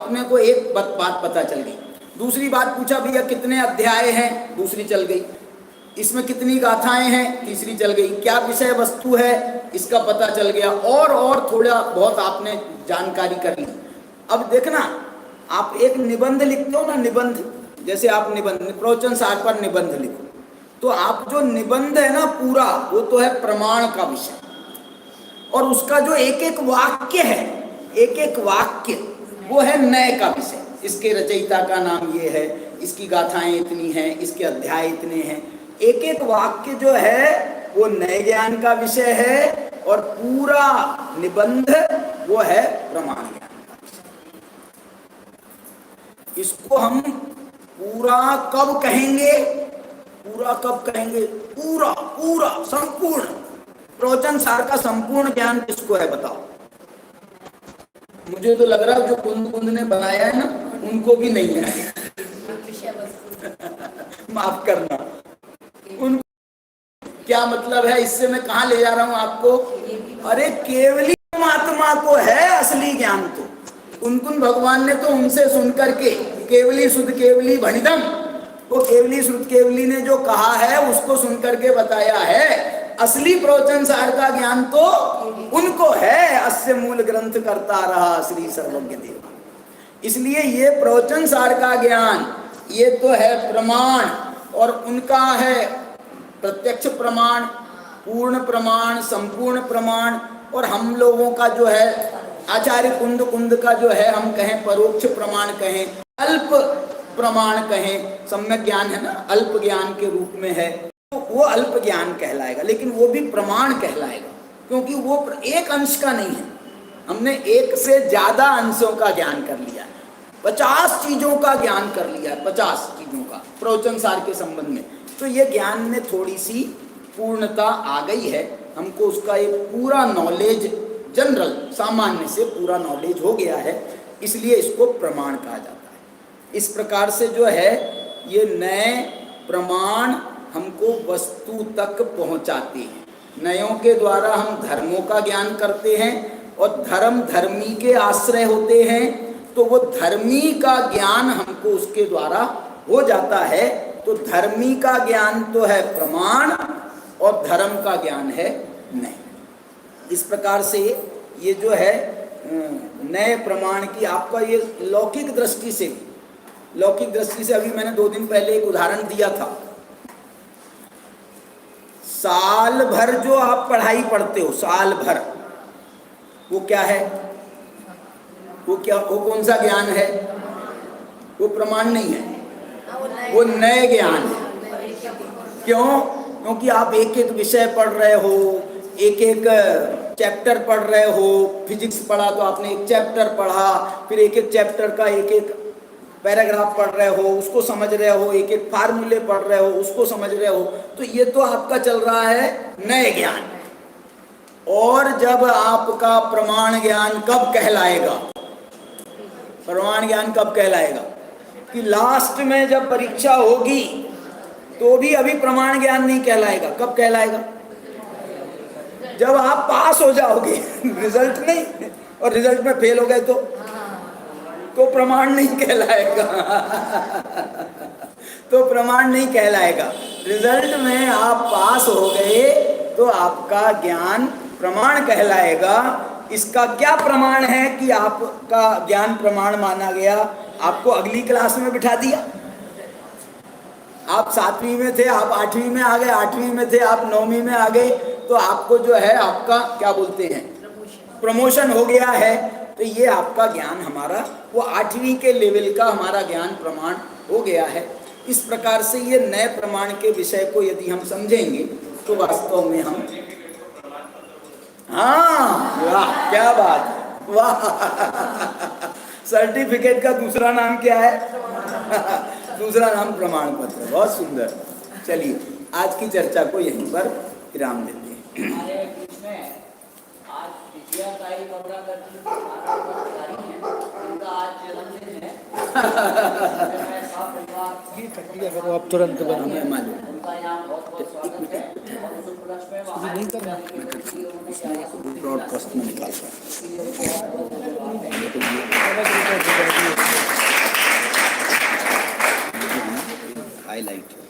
अपने को एक बात पता चल गई। दूसरी बात पूछा भैया कितने अध्याय हैं, दूसरी चल गई। इसमें कितनी गाथाएं हैं, तीसरी चल गई। क्या विषय वस्तु है, इसका पता चल गया। और थोड़ा बहुत आपने जानकारी कर ली। अब देखना, आप एक निबंध लिखते हो ना, निबंध, जैसे आप निबंध प्रवचन सार पर निबंध लिखो, तो आप जो निबंध है ना पूरा, वो तो है प्रमाण का विषय, और उसका जो एक एक वाक्य है, एक एक वाक्य वो है नय का विषय। इसके रचयिता का नाम ये है, इसकी गाथाएं इतनी हैं, इसके अध्याय इतने हैं। एक एक वाक्य जो है वो नए ज्ञान का विषय है, और पूरा निबंध वो है प्रमाण ज्ञान का विषय। इसको हम पूरा कब कहेंगे, पूरा कब कहेंगे, पूरा पूरा संपूर्ण प्रवचन सार का संपूर्ण ज्ञान किसको है बताओ। मुझे तो लग रहा है जो कुंद कुंद ने बनाया है ना, उनको भी नहीं है। माफ करना, उन क्या मतलब है, इससे मैं कहाँ ले जा रहा हूँ आपको। अरे केवली परमात्मा को है असली ज्ञान। तो कुन भगवान ने तो उनसे सुन करके केवली शुद्ध केवली भणितम, वो केवली शुद्ध केवली ने जो कहा है उसको सुन करके बताया है। असली प्रवचन सार का ज्ञान तो उनको है। अस्य मूल ग्रंथ करता रहा श्री सर्वज्ञ देव। इसलिए ये प्रवचन सार का ज्ञान ये तो है प्रमाण, और उनका है प्रत्यक्ष प्रमाण, पूर्ण प्रमाण, संपूर्ण प्रमाण। और हम लोगों का जो है आचार्य कुंद का जो है, हम कहें परोक्ष प्रमाण कहें, अल्प प्रमाण कहें, सम्यक ज्ञान है ना, अल्प ज्ञान के रूप में है, तो वो अल्प ज्ञान कहलाएगा। लेकिन वो भी प्रमाण कहलाएगा, क्योंकि वो एक अंश का नहीं है। हमने एक से ज्यादा अंशों का ज्ञान कर लिया है, 50 चीजों का ज्ञान कर लिया है, 50 चीजों का प्रवचन सार के संबंध में। तो ये ज्ञान में थोड़ी सी पूर्णता आ गई है, हमको उसका एक पूरा नॉलेज, जनरल सामान्य से पूरा नॉलेज हो गया है, इसलिए इसको प्रमाण कहा जाता है। इस प्रकार से जो है ये नए प्रमाण हमको वस्तु तक पहुंचाते हैं। नयों के द्वारा हम धर्मों का ज्ञान करते हैं, और धर्म धर्मी के आश्रय होते हैं, तो वो धर्मी का ज्ञान हमको उसके द्वारा हो जाता है। तो धर्मी का ज्ञान तो है प्रमाण, और धर्म का ज्ञान है नय। इस प्रकार से ये जो है नए प्रमाण की आपका ये लौकिक दृष्टि से अभी मैंने 2 दिन पहले एक उदाहरण दिया था। साल भर जो आप पढ़ाई पढ़ते हो, साल भर, वो क्या है, वो कौन सा ज्ञान है, वो प्रमाण नहीं है, वो नए ज्ञान है। क्यों? क्योंकि आप एक एक विषय पढ़ रहे हो, एक एक चैप्टर पढ़ रहे हो। फिजिक्स पढ़ा तो आपने एक चैप्टर पढ़ा, फिर एक एक चैप्टर का एक एक पैराग्राफ पढ़ रहे हो, उसको समझ रहे हो, एक एक फार्मूले पढ़ रहे हो, उसको समझ रहे हो। तो ये तो आपका चल रहा है नए ज्ञान। और जब आपका प्रमाण ज्ञान कब कहलाएगा, प्रमाण ज्ञान कब कहलाएगा, कि लास्ट में जब परीक्षा होगी तो भी अभी प्रमाण ज्ञान नहीं कहलाएगा। कब कहलाएगा? जब आप पास हो जाओगे, रिजल्ट नहीं, और रिजल्ट में फेल हो गए तो प्रमाण नहीं कहलाएगा। तो प्रमाण नहीं कहलाएगा। रिजल्ट में आप पास हो गए तो आपका ज्ञान प्रमाण कहलाएगा। इसका क्या प्रमाण है कि आपका ज्ञान प्रमाण माना गया? आपको अगली क्लास में बिठा दिया। आप 7वीं में थे, आप 8वीं में आ गए, 8वीं में थे, आप 9वीं में आ गए, तो आपको जो है आपका क्या बोलते हैं, प्रमोशन हो गया है। तो ये आपका ज्ञान हमारा वो 8वीं के लेवल का हमारा ज्ञान प्रमाण हो गया है। इस प्रकार से ये नए प्रमाण के विषय को यदि हम समझेंगे तो वास्तव में हम, हाँ, वाह क्या बात, वाह। सर्टिफिकेट का दूसरा नाम क्या है? दूसरा नाम प्रमाण पत्र। बहुत सुंदर। चलिए आज की चर्चा को यहीं पर विराम देते हैं। आप तुरंत हमें मालूम ब्रॉडकास्ट में निकाल हाईलाइट है।